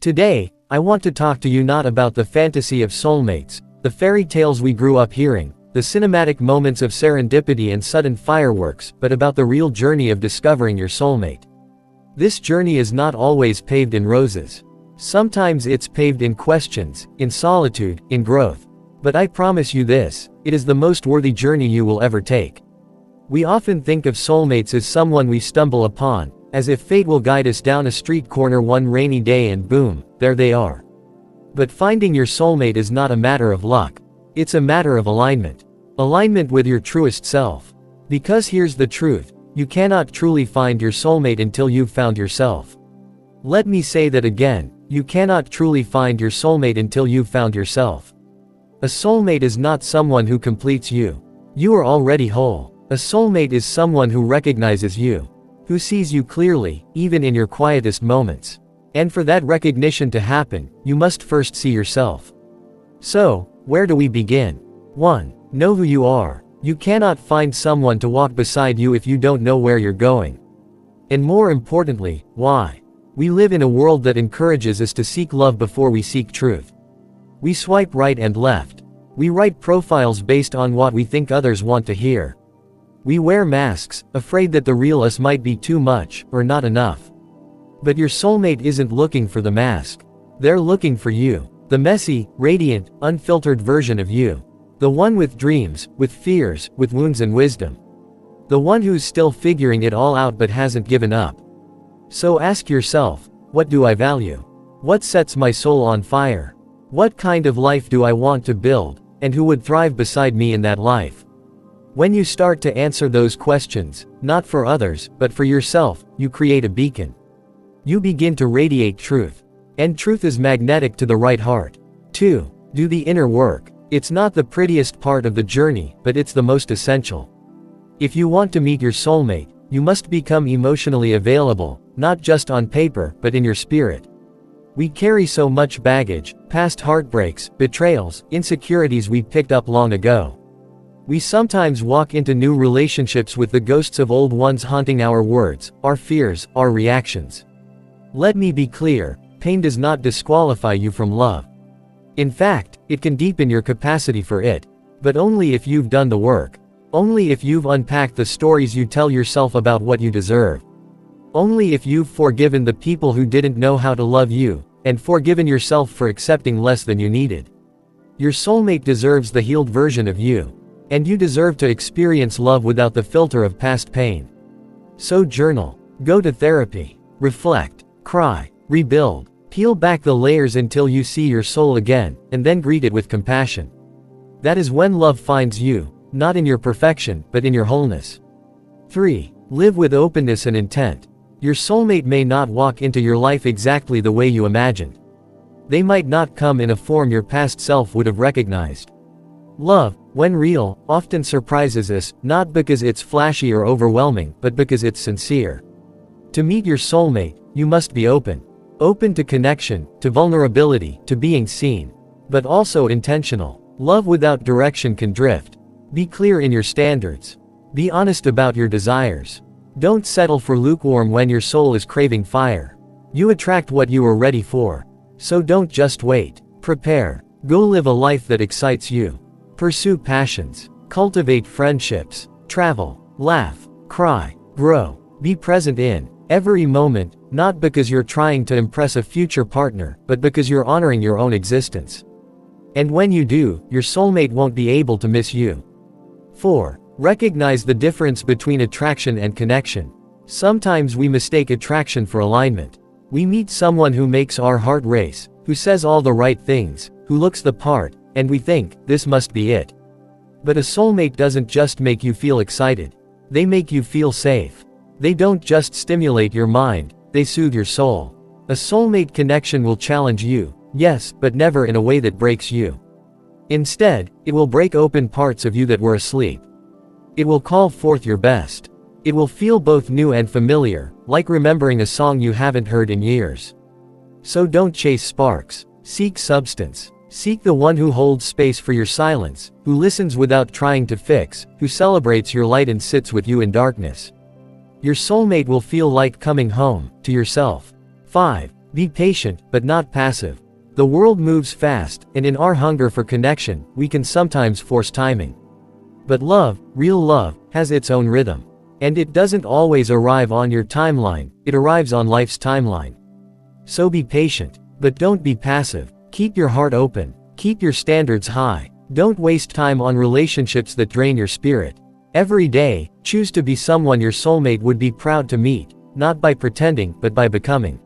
Today, I want to talk to you not about the fantasy of soulmates, the fairy tales we grew up hearing, the cinematic moments of serendipity and sudden fireworks, but about the real journey of discovering your soulmate. This journey is not always paved in roses. Sometimes it's paved in questions, in solitude, in growth. But I promise you this, it is the most worthy journey you will ever take. We often think of soulmates as someone we stumble upon, as if fate will guide us down a street corner one rainy day and boom, there they are. But finding your soulmate is not a matter of luck. It's a matter of alignment. Alignment with your truest self. Because here's the truth, you cannot truly find your soulmate until you've found yourself. Let me say that again, you cannot truly find your soulmate until you've found yourself. A soulmate is not someone who completes you. You are already whole. A soulmate is someone who recognizes you, who sees you clearly, even in your quietest moments. And for that recognition to happen, you must first see yourself. So, where do we begin? 1. Know who you are. You cannot find someone to walk beside you if you don't know where you're going. And more importantly, why? We live in a world that encourages us to seek love before we seek truth. We swipe right and left. We write profiles based on what we think others want to hear. We wear masks, afraid that the real us might be too much, or not enough. But your soulmate isn't looking for the mask. They're looking for you. The messy, radiant, unfiltered version of you. The one with dreams, with fears, with wounds and wisdom. The one who's still figuring it all out but hasn't given up. So ask yourself, what do I value? What sets my soul on fire? What kind of life do I want to build, and who would thrive beside me in that life? When you start to answer those questions, not for others, but for yourself, you create a beacon. You begin to radiate truth. And truth is magnetic to the right heart. 2. Do the inner work. It's not the prettiest part of the journey, but it's the most essential. If you want to meet your soulmate, you must become emotionally available, not just on paper, but in your spirit. We carry so much baggage, past heartbreaks, betrayals, insecurities we picked up long ago. We sometimes walk into new relationships with the ghosts of old ones haunting our words, our fears, our reactions. Let me be clear, pain does not disqualify you from love. In fact, it can deepen your capacity for it. But only if you've done the work. Only if you've unpacked the stories you tell yourself about what you deserve. Only if you've forgiven the people who didn't know how to love you, and forgiven yourself for accepting less than you needed. Your soulmate deserves the healed version of you. And you deserve to experience love without the filter of past pain. So journal. Go to therapy. Reflect. Cry. Rebuild. Peel back the layers until you see your soul again, and then greet it with compassion. That is when love finds you, not in your perfection, but in your wholeness. 3. Live with openness and intent. Your soulmate may not walk into your life exactly the way you imagined. They might not come in a form your past self would have recognized. Love, when real, often surprises us, not because it's flashy or overwhelming, but because it's sincere. To meet your soulmate, you must be open. Open to connection, to vulnerability, to being seen. But also intentional. Love without direction can drift. Be clear in your standards. Be honest about your desires. Don't settle for lukewarm when your soul is craving fire. You attract what you are ready for. So don't just wait. Prepare. Go live a life that excites you. Pursue passions. Cultivate friendships. Travel. Laugh. Cry. Grow. Be present in every moment, not because you're trying to impress a future partner, but because you're honoring your own existence. And when you do, your soulmate won't be able to miss you. 4. Recognize the difference between attraction and connection. Sometimes we mistake attraction for alignment. We meet someone who makes our heart race, who says all the right things, who looks the part, and we think, this must be it. But a soulmate doesn't just make you feel excited. They make you feel safe. They don't just stimulate your mind, they soothe your soul. A soulmate connection will challenge you, yes, but never in a way that breaks you. Instead, it will break open parts of you that were asleep. It will call forth your best. It will feel both new and familiar, like remembering a song you haven't heard in years. So don't chase sparks. Seek substance. Seek the one who holds space for your silence, who listens without trying to fix, who celebrates your light and sits with you in darkness. Your soulmate will feel like coming home, to yourself. 5. Be patient, but not passive. The world moves fast, and in our hunger for connection, we can sometimes force timing. But love, real love, has its own rhythm. And it doesn't always arrive on your timeline, it arrives on life's timeline. So be patient, but don't be passive. Keep your heart open. Keep your standards high. Don't waste time on relationships that drain your spirit. Every day, choose to be someone your soulmate would be proud to meet, not by pretending, but by becoming.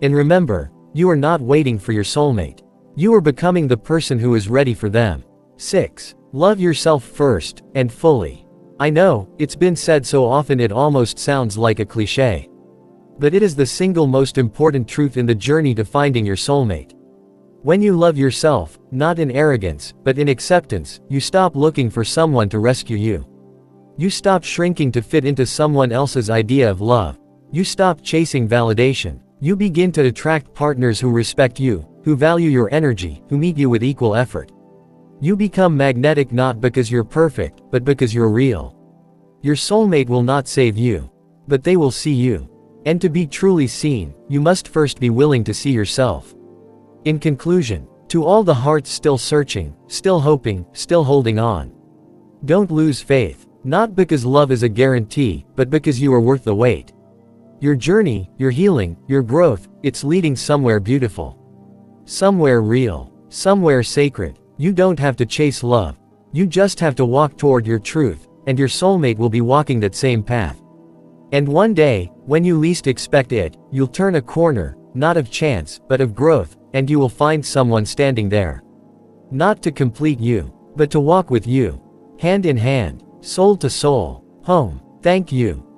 And remember, you are not waiting for your soulmate. You are becoming the person who is ready for them. 6. Love yourself first, and fully. I know, it's been said so often it almost sounds like a cliché. But it is the single most important truth in the journey to finding your soulmate. When you love yourself, not in arrogance, but in acceptance, you stop looking for someone to rescue you. You stop shrinking to fit into someone else's idea of love. You stop chasing validation. You begin to attract partners who respect you, who value your energy, who meet you with equal effort. You become magnetic not because you're perfect, but because you're real. Your soulmate will not save you, but they will see you. And to be truly seen, you must first be willing to see yourself. In conclusion, to all the hearts still searching, still hoping, still holding on, don't lose faith, not because love is a guarantee, but because you are worth the wait. Your journey, your healing, your growth, it's leading somewhere beautiful. Somewhere real, somewhere sacred. You don't have to chase love. You just have to walk toward your truth, and your soulmate will be walking that same path. And one day, when you least expect it, you'll turn a corner, not of chance, but of growth, and you will find someone standing there. Not to complete you, but to walk with you. Hand in hand, soul to soul, home. Thank you.